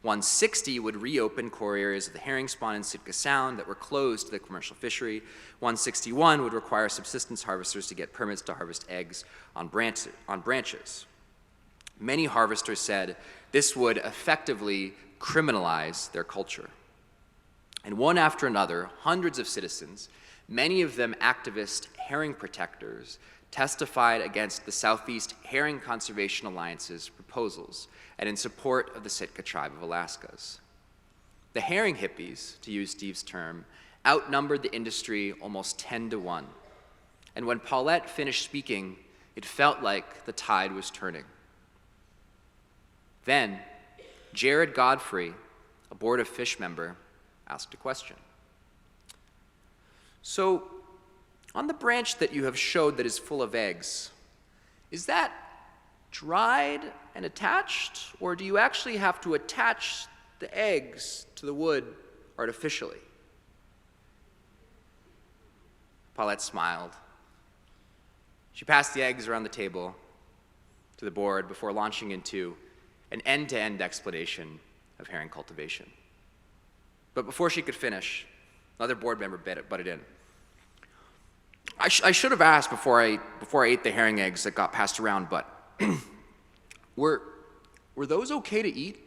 160 would reopen core areas of the herring spawn in Sitka Sound that were closed to the commercial fishery. 161 would require subsistence harvesters to get permits to harvest eggs on branches. Many harvesters said this would effectively criminalize their culture. And one after another, hundreds of citizens, many of them activist herring protectors, testified against the Southeast Herring Conservation Alliance's proposals and in support of the Sitka Tribe of Alaska's. The herring hippies, to use Steve's term, outnumbered the industry almost 10 to 1. And when Paulette finished speaking, it felt like the tide was turning. Then, Jared Godfrey, a Board of Fish member, asked a question. So, on the branch that you have showed that is full of eggs, is that dried and attached, or do you actually have to attach the eggs to the wood artificially? Paulette smiled. She passed the eggs around the table to the board before launching into an end-to-end explanation of herring cultivation. But before she could finish, another board member butted in. I should have asked before I ate the herring eggs that got passed around, but were those okay to eat?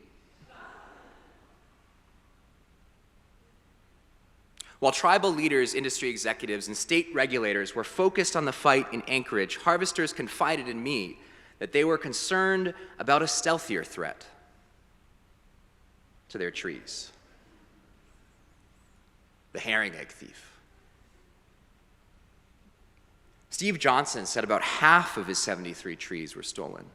While tribal leaders, industry executives, and state regulators were focused on the fight in Anchorage, harvesters confided in me that they were concerned about a stealthier threat to their trees: the herring egg thief. Steve Johnson said about half of his 73 trees were stolen.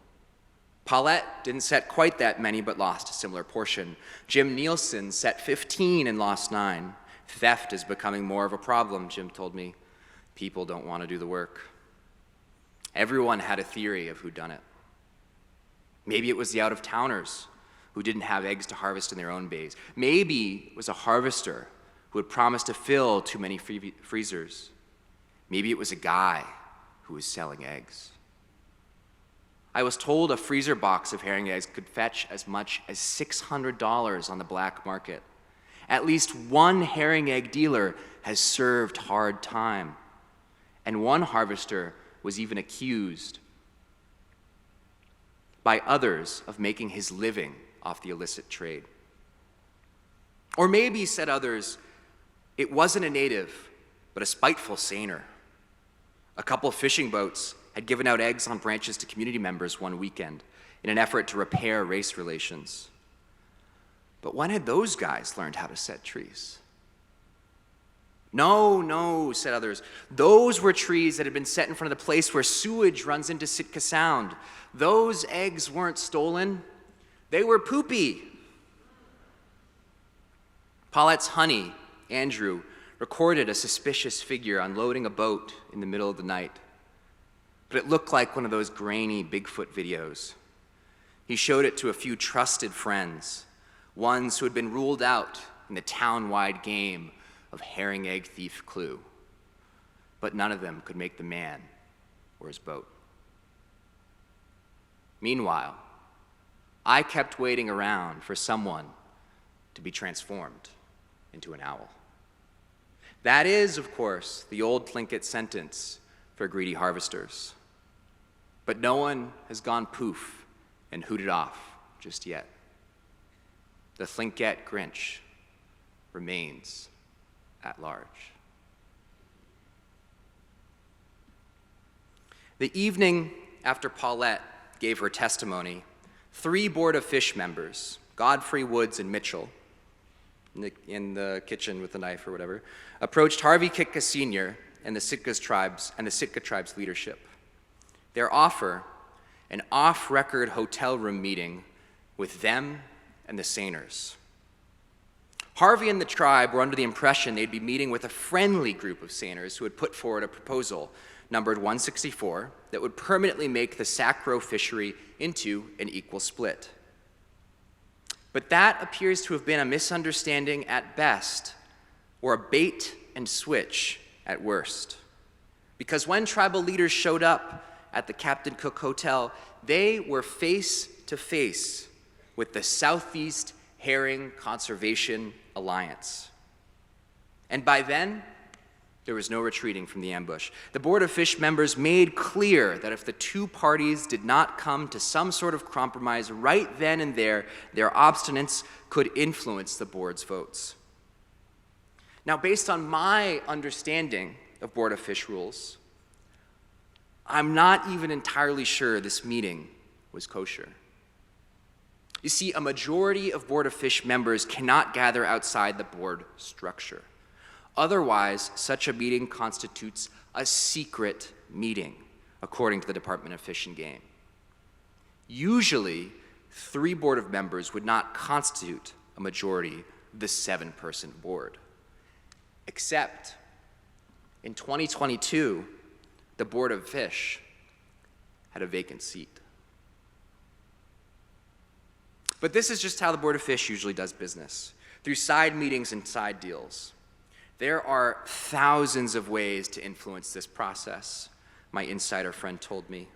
Paulette didn't set quite that many, but lost a similar portion. Jim Nielsen set 15 and lost 9. Theft is becoming more of a problem, Jim told me. People don't want to do the work. Everyone had a theory of who'd done it. Maybe it was the out-of-towners who didn't have eggs to harvest in their own bays. Maybe it was a harvester who had promised to fill too many freezers. Maybe it was a guy who was selling eggs. I was told a freezer box of herring eggs could fetch as much as $600 on the black market. At least one herring egg dealer has served hard time, and one harvester was even accused by others of making his living off the illicit trade. Or maybe, said others, it wasn't a native, but a spiteful seiner. A couple of fishing boats had given out eggs on branches to community members one weekend in an effort to repair race relations. But when had those guys learned how to set trees? No, said others. Those were trees that had been set in front of the place where sewage runs into Sitka Sound. Those eggs weren't stolen. They were poopy. Paulette's honey, Andrew, recorded a suspicious figure unloading a boat in the middle of the night. But it looked like one of those grainy Bigfoot videos. He showed it to a few trusted friends, ones who had been ruled out in the town-wide game of herring egg thief clue. But none of them could make the man or his boat. Meanwhile, I kept waiting around for someone to be transformed into an owl. That is, of course, the old Tlingit sentence for greedy harvesters. But no one has gone poof and hooted off just yet. The Tlingit Grinch remains at large. The evening after Paulette gave her testimony, 3 Board of Fish members, Godfrey, Woods, and Mitchell, in the kitchen with a knife or whatever, approached Harvey Kitka Sr. and the Sitka tribe's leadership. Their offer, an off-record hotel room meeting with them and the Sainers. Harvey and the tribe were under the impression they'd be meeting with a friendly group of Sainers who had put forward a proposal, numbered 164, that would permanently make the Sacro fishery into an equal split. But that appears to have been a misunderstanding at best, or a bait and switch at worst. Because when tribal leaders showed up at the Captain Cook Hotel, they were face to face with the Southeast Herring Conservation Alliance. And by then, there was no retreating from the ambush. The Board of Fish members made clear that if the two parties did not come to some sort of compromise right then and there, their obstinance could influence the board's votes. Now, based on my understanding of Board of Fish rules, I'm not even entirely sure this meeting was kosher. You see, a majority of Board of Fish members cannot gather outside the board structure. Otherwise, such a meeting constitutes a secret meeting, according to the Department of Fish and Game. Usually, 3 board of members would not constitute a majority of the 7-person board. Except, in 2022, the Board of Fish had a vacant seat. But this is just how the Board of Fish usually does business, through side meetings and side deals. There are thousands of ways to influence this process, my insider friend told me.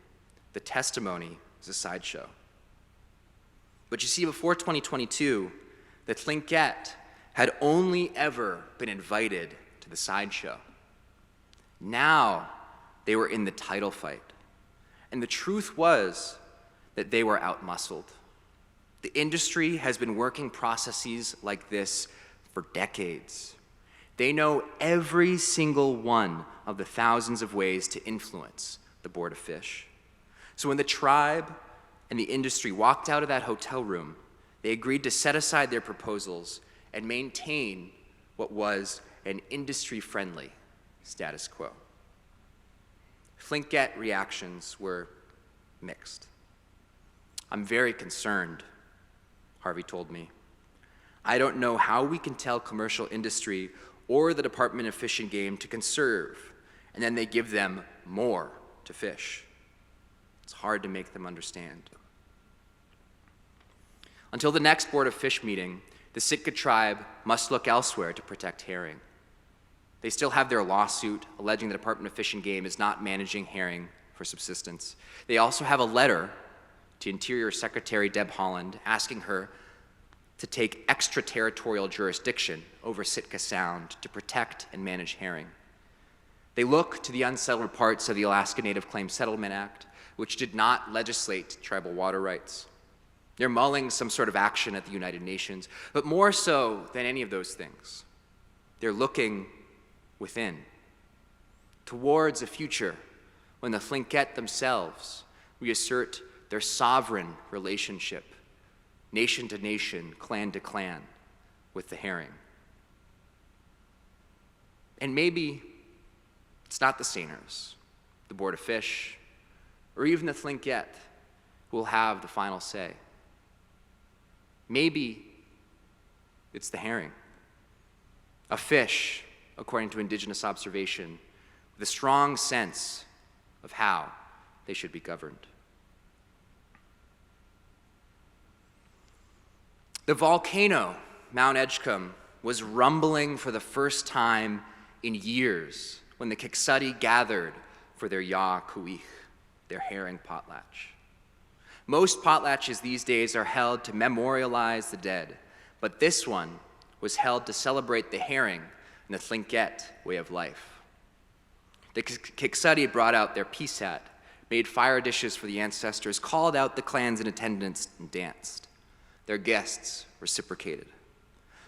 The testimony is a sideshow. But you see, before 2022, the Tlingit had only ever been invited to the sideshow. Now, they were in the title fight. And the truth was that they were outmuscled. The industry has been working processes like this for decades. They know every single one of the thousands of ways to influence the Board of Fish. So when the tribe and the industry walked out of that hotel room, they agreed to set aside their proposals and maintain what was an industry-friendly status quo. Tlingit reactions were mixed. "I'm very concerned," Harvey told me. "I don't know how we can tell commercial industry or the Department of Fish and Game to conserve, and then they give them more to fish. It's hard to make them understand." Until the next Board of Fish meeting, the Sitka tribe must look elsewhere to protect herring. They still have their lawsuit alleging the Department of Fish and Game is not managing herring for subsistence. They also have a letter to Interior Secretary Deb Haaland asking her to take extraterritorial jurisdiction over Sitka Sound to protect and manage herring. They look to the unsettled parts of the Alaska Native Claims Settlement Act, which did not legislate tribal water rights. They're mulling some sort of action at the United Nations, but more so than any of those things, they're looking within, towards a future when the Tlingit themselves reassert their sovereign relationship, nation to nation, clan to clan, with the herring. And maybe it's not the seiners, the Board of Fish, or even the Tlingit who will have the final say. Maybe it's the herring, a fish, according to Indigenous observation, with a strong sense of how they should be governed. The volcano, Mount Edgecombe, was rumbling for the first time in years when the Kiksadi gathered for their Ya Kuich, their herring potlatch. Most potlatches these days are held to memorialize the dead, but this one was held to celebrate the herring and the Tlingit way of life. The Kiksadi brought out their pisat, made fire dishes for the ancestors, called out the clans in attendance, and danced. Their guests reciprocated.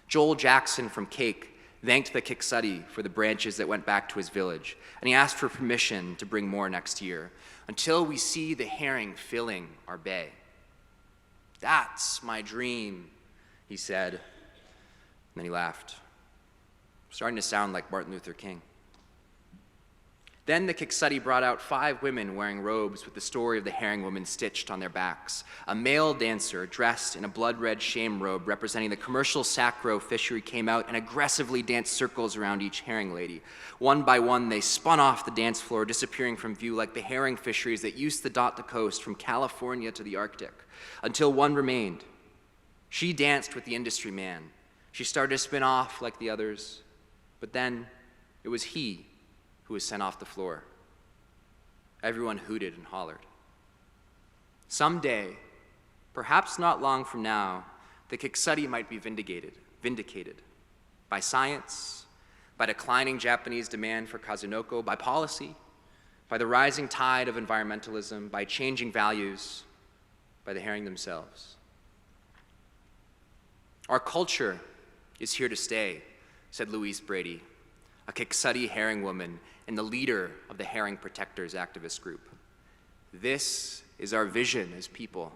Joel Jackson from Cake thanked the Kiksadi for the branches that went back to his village, and he asked for permission to bring more next year, until we see the herring filling our bay. "That's my dream," he said, and then he laughed, starting to sound like Martin Luther King. Then the Kiksadi brought out 5 women wearing robes with the story of the herring woman stitched on their backs. A male dancer dressed in a blood-red shame robe representing the commercial sacro fishery came out and aggressively danced circles around each herring lady. One by one, they spun off the dance floor, disappearing from view like the herring fisheries that used to dot the coast from California to the Arctic, until one remained. She danced with the industry man. She started to spin off like the others, but then it was he who was sent off the floor. Everyone hooted and hollered. Someday, perhaps not long from now, the Kiksadi might be vindicated by science, by declining Japanese demand for Kazunoko, by policy, by the rising tide of environmentalism, by changing values, by the herring themselves. Our culture is here to stay, said Louise Brady, a Kiksadi herring woman and the leader of the Herring Protectors activist group. This is our vision as people.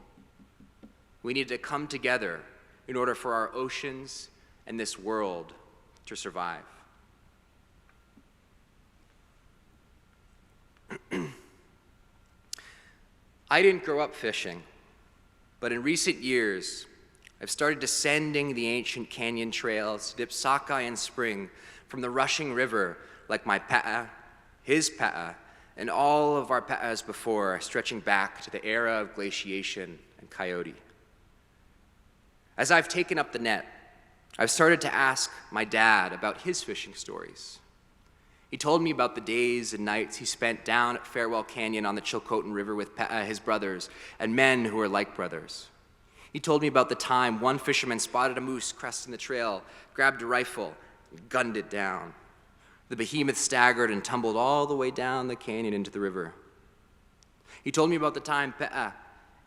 We need to come together in order for our oceans and this world to survive. I didn't grow up fishing, but in recent years, I've started descending the ancient canyon trails to dip sockeye in spring from the rushing river like my pa'a, his pa'a, and all of our pa'as before, stretching back to the era of glaciation and coyote. As I've taken up the net, I've started to ask my dad about his fishing stories. He told me about the days and nights he spent down at Farewell Canyon on the Chilcotin River with pa'a, his brothers, and men who were like brothers. He told me about the time one fisherman spotted a moose cresting the trail, grabbed a rifle, and gunned it down. The behemoth staggered and tumbled all the way down the canyon into the river. He told me about the time Pe'a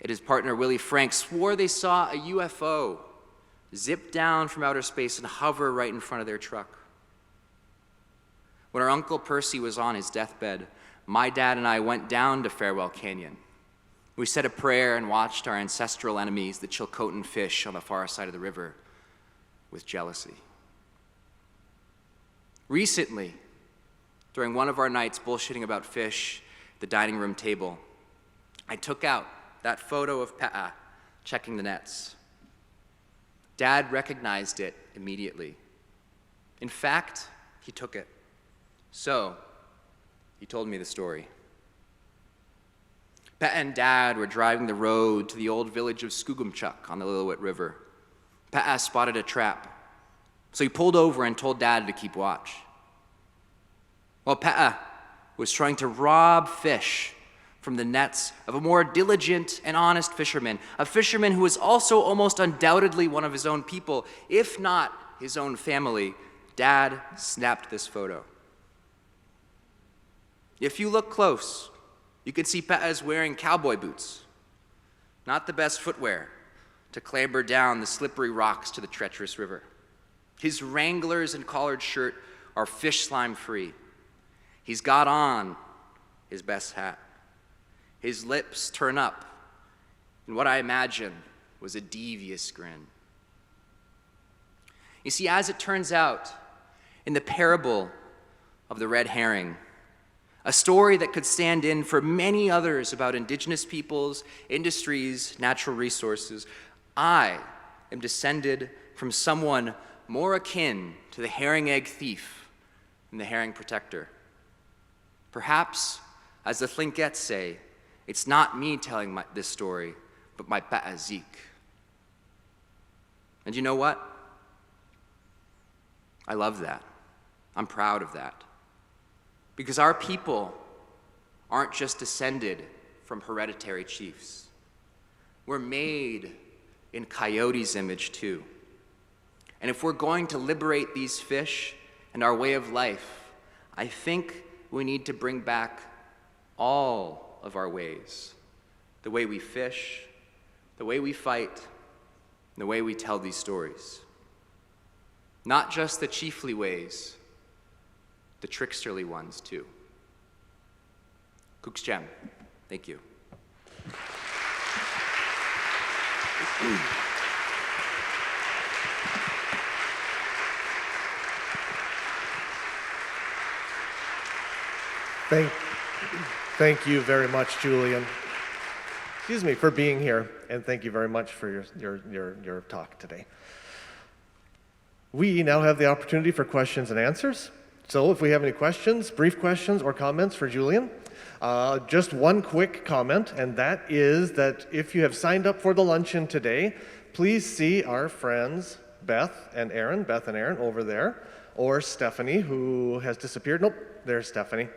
and his partner Willie Frank swore they saw a UFO zip down from outer space and hover right in front of their truck. When our Uncle Percy was on his deathbed, my dad and I went down to Farewell Canyon. We said a prayer and watched our ancestral enemies, the Chilcotin fish on the far side of the river, with jealousy. Recently, during one of our nights bullshitting about fish the dining room table, I took out that photo of Pa'a checking the nets. Dad recognized it immediately. In fact, he took it. So, he told me the story. Pa'a and Dad were driving the road to the old village of Skugumchuck on the Lil'Wat River. Pa'a spotted a trap, so he pulled over and told Dad to keep watch. While Pa'a was trying to rob fish from the nets of a more diligent and honest fisherman, a fisherman who was also almost undoubtedly one of his own people, if not his own family, Dad snapped this photo. If you look close, you can see Pa'a is wearing cowboy boots, not the best footwear to clamber down the slippery rocks to the treacherous river. His Wranglers and collared shirt are fish slime free. He's got on his best hat. His lips turn up in what I imagine was a devious grin. You see, as it turns out, in the parable of the red herring, a story that could stand in for many others about indigenous peoples, industries, natural resources, I am descended from someone more akin to the herring egg thief than the herring protector. Perhaps, as the Tlingits say, it's not me telling this story, but my Pa'a Zeke. And you know what? I love that. I'm proud of that. Because our people aren't just descended from hereditary chiefs. We're made in Coyote's image too. And if we're going to liberate these fish and our way of life, I think we need to bring back all of our ways. The way we fish, the way we fight, and the way we tell these stories. Not just the chiefly ways, the tricksterly ones too. Kuksjem, thank you. Thank you very much, Julian. Excuse me, for being here, and thank you very much for your talk today. We now have the opportunity for questions and answers. So if we have any questions, brief questions or comments for Julian, just one quick comment, and that is that if you have signed up for the luncheon today, please see our friends Beth and Aaron over there, or Stephanie, who has disappeared. Nope, there's Stephanie.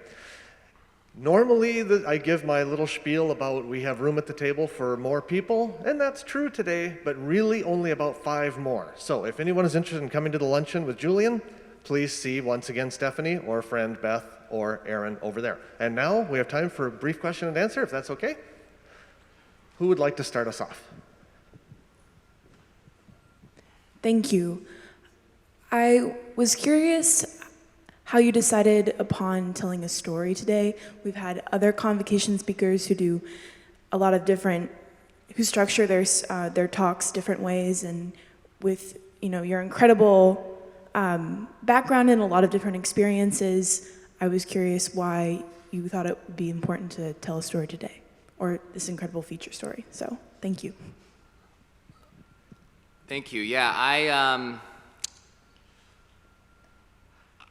Normally, I give my little spiel about we have room at the table for more people, and that's true today, but really only about 5 more. So if anyone is interested in coming to the luncheon with Julian, please see once again Stephanie or friend Beth or Aaron over there. And now we have time for a brief question and answer, if that's okay. Who would like to start us off? Thank you. I was curious how you decided upon telling a story today. We've had other Convocation speakers who do a lot of different, who structure their talks different ways, and with your incredible background and a lot of different experiences, I was curious why you thought it would be important to tell a story today, or this incredible feature story. So, thank you. Thank you. Yeah,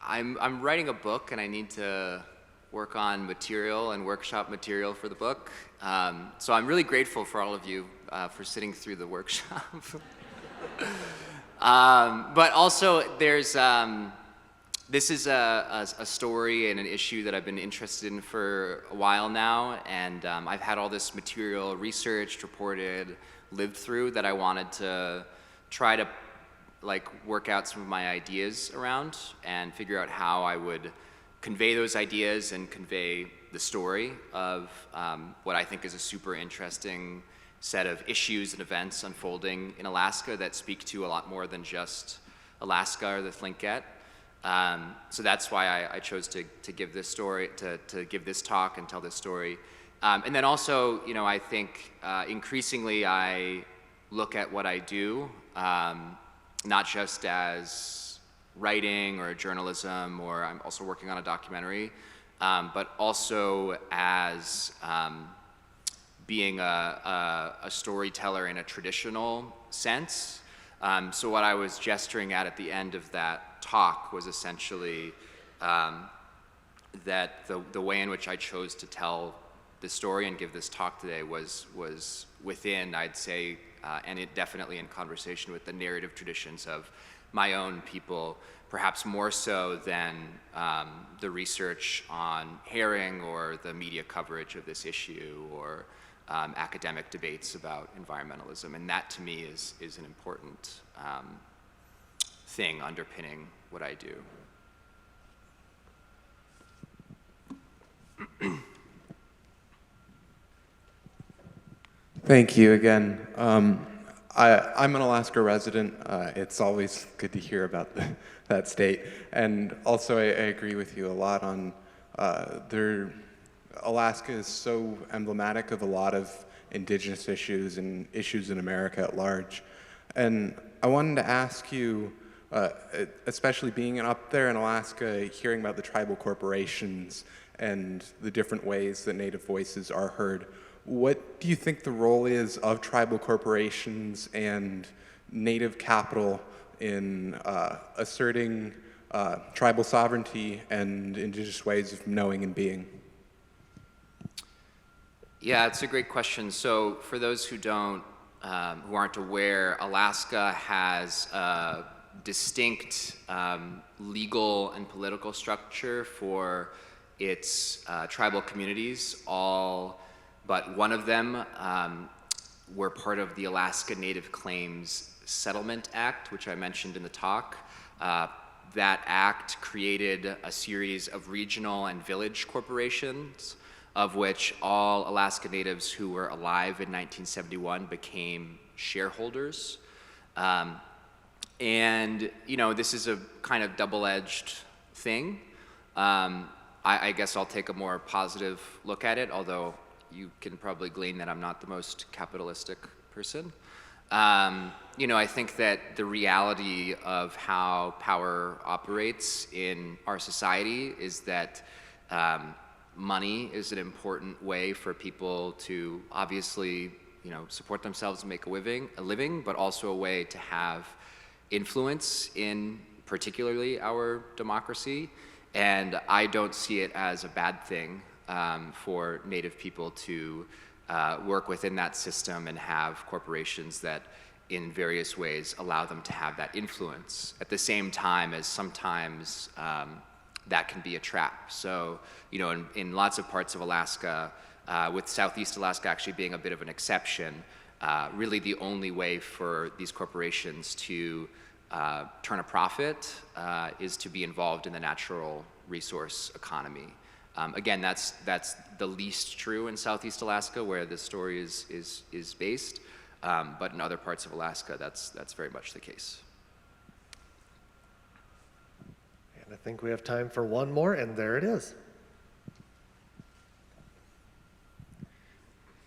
I'm writing a book, and I need to work on material and workshop material for the book. So I'm really grateful for all of you for sitting through the workshop. But also, this is a story and an issue that I've been interested in for a while now, and I've had all this material researched, reported, lived through that I wanted to try to work out some of my ideas around and figure out how I would convey those ideas and convey the story of what I think is a super interesting set of issues and events unfolding in Alaska that speak to a lot more than just Alaska or the Tlingit. So that's why I chose to give this story, to give this talk and tell this story. And then also, I think increasingly I look at what I do, not just as writing or journalism, or I'm also working on a documentary, but also as being a storyteller in a traditional sense. So what I was gesturing at the end of that talk was essentially that the way in which I chose to tell the story and give this talk today was within, I'd say, and it definitely in conversation with the narrative traditions of my own people, perhaps more so than the research on herring or the media coverage of this issue or academic debates about environmentalism. And that to me is an important thing underpinning what I do. Thank you again. I'm an Alaska resident. It's always good to hear about that state. And also I agree with you a lot on Alaska is so emblematic of a lot of indigenous issues and issues in America at large. And I wanted to ask you, especially being up there in Alaska, hearing about the tribal corporations and the different ways that Native voices are heard, what do you think the role is of tribal corporations and Native capital in asserting tribal sovereignty and indigenous ways of knowing and being? Yeah, it's a great question. So for those who who aren't aware, Alaska has a distinct legal and political structure for its tribal communities. All but one of them were part of the Alaska Native Claims Settlement Act, which I mentioned in the talk. That act created a series of regional and village corporations, of which all Alaska Natives who were alive in 1971 became shareholders. And, this is a kind of double-edged thing. I guess I'll take a more positive look at it, although you can probably glean that I'm not the most capitalistic person. I think that the reality of how power operates in our society is that money is an important way for people to obviously, support themselves and make a living, but also a way to have influence in particularly our democracy. And I don't see it as a bad thing for Native people to work within that system and have corporations that in various ways allow them to have that influence, at the same time as sometimes that can be a trap. So, in lots of parts of Alaska, with Southeast Alaska actually being a bit of an exception, really the only way for these corporations to turn a profit is to be involved in the natural resource economy. Again, that's the least true in Southeast Alaska, where this story is based, but in other parts of Alaska, that's very much the case. And I think we have time for one more, and there it is.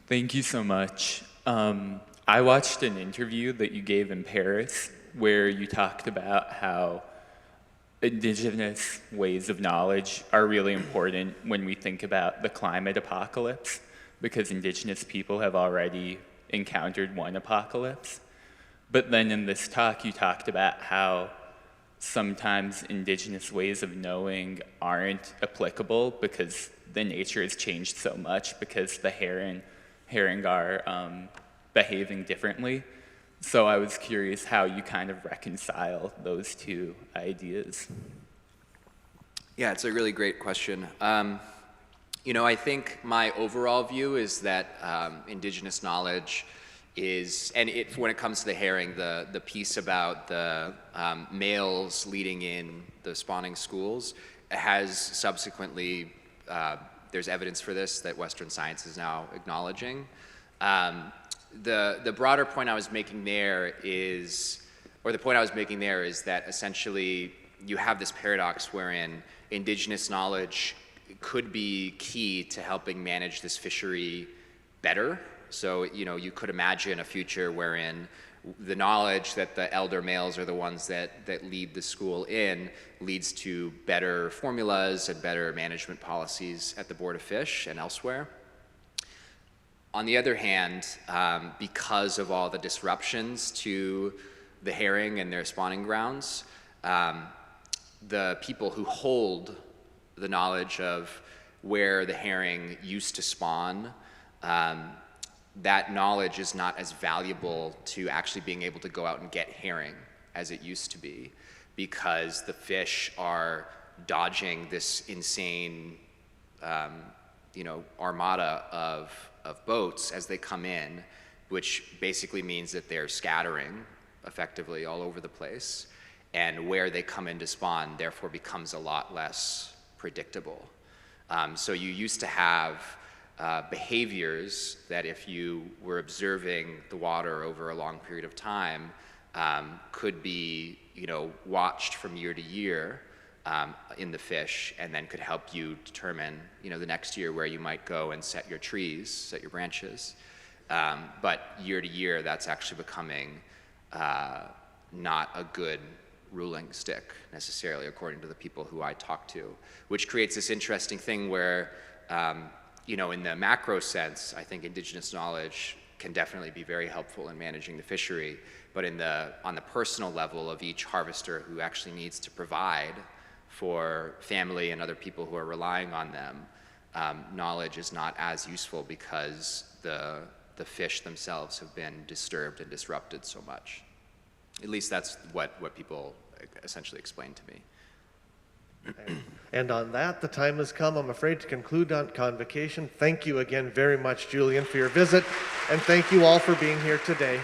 Thank you so much. I watched an interview that you gave in Paris where you talked about how indigenous ways of knowledge are really important when we think about the climate apocalypse, because indigenous people have already encountered one apocalypse. But then in this talk, you talked about how sometimes indigenous ways of knowing aren't applicable because the nature has changed so much, because the herring are behaving differently. So I was curious how you kind of reconcile those two ideas. Yeah, it's a really great question. I think my overall view is that indigenous knowledge is, and when it comes to the herring, the piece about the males leading in the spawning schools has subsequently, there's evidence for this that Western science is now acknowledging. The broader point I was making there is, that essentially you have this paradox wherein indigenous knowledge could be key to helping manage this fishery better. So, you could imagine a future wherein the knowledge that the elder males are the ones that lead the school in leads to better formulas and better management policies at the Board of Fish and elsewhere. On the other hand, because of all the disruptions to the herring and their spawning grounds, the people who hold the knowledge of where the herring used to spawn, that knowledge is not as valuable to actually being able to go out and get herring as it used to be, because the fish are dodging this insane armada of boats as they come in, which basically means that they're scattering effectively all over the place, and where they come in to spawn therefore becomes a lot less predictable. So you used to have behaviors that, if you were observing the water over a long period of time, could be watched from year to year in the fish, and then could help you determine the next year where you might go and set your trees, set your branches. But year to year, that's actually becoming not a good ruling stick necessarily, according to the people who I talk to, which creates this interesting thing where in the macro sense, I think Indigenous knowledge can definitely be very helpful in managing the fishery, but on the personal level of each harvester who actually needs to provide for family and other people who are relying on them, knowledge is not as useful because the fish themselves have been disturbed and disrupted so much. At least that's what people essentially explain to me. And on that, the time has come, I'm afraid, to conclude on Convocation. Thank you again very much, Julian, for your visit, and thank you all for being here today.